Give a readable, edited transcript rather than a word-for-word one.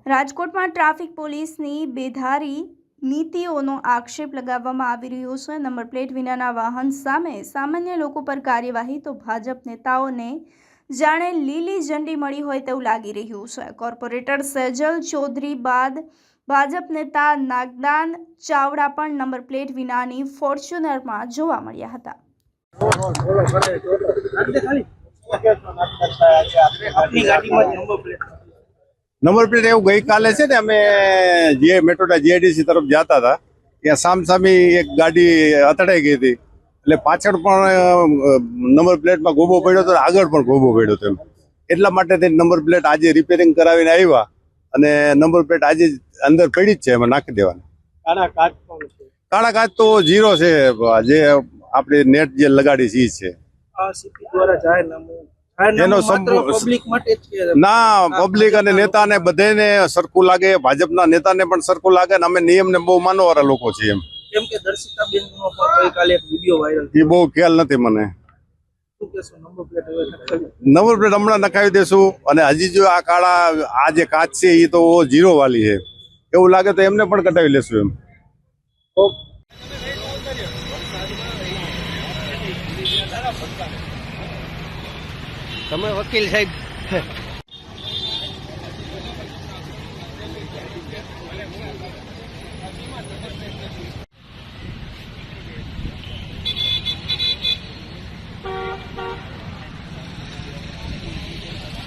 રાજકોટમાં ટ્રાફિક પોલીસની બેધારી નીતિઓનો આક્ષેપ લગાવવામાં આવી રહ્યો છે। નંબર પ્લેટ વિનાના વાહન સામે સામાન્ય લોકો પર કાર્યવાહી તો ભાજપ નેતાઓને જાણે લીલી ઝંડી મળી હોય તેવું લાગી રહ્યું છે। કોર્પોરેટર સેજલ ચૌધરી બાદ ભાજપ નેતા નાગદાન ચાવડા પણ નંબર પ્લેટ વિનાની ફોર્ચ્યુનરમાં જોવા મળ્યા હતા। નંબર પ્લેટ એવું ગઈકાલે છે ને અમે જે મેટ્રોના જીઆઈડીસી તરફ જતા હતા ત્યાં સામસામી એક ગાડી અથડાઈ ગઈ હતી એટલે પાછળ પણ નંબર પ્લેટમાં ગોબો પડ્યો હતો, આગળ પણ ગોબો પડ્યો હતો। એટલા માટે તે નંબર પ્લેટ આજે રિપેરિંગ કરાવીને આવ્યા અને નંબર પ્લેટ આજે અંદર પડી જ છે, એમાં નાખી દેવાના। કાળા કાચ તો 0 છે, જે આપણે નેટ જે લગાડી છે એ છે। એનો ના પબ્લિક અને નેતાને બધાને સરખું લાગે, ભાજપના નેતાને પણ સરખું લાગે ને અમે નિયમને બહુ માનવાવાળા લોકો છીએ એમ। કેમ કે દર્શિતાબેનનો પણ ગઈકાલે એક વિડિયો વાયરલ એ બહુ ખ્યાલ નથી મને। નંબર પ્લેટ હમણાં નખાવી દેશું અને હજી જો આ જે કાચ છે એ તો 0 વાળી છે, એવું લાગે તો એમને પણ કટાવી લેશું એમ। તમે વકીલ સાહેબ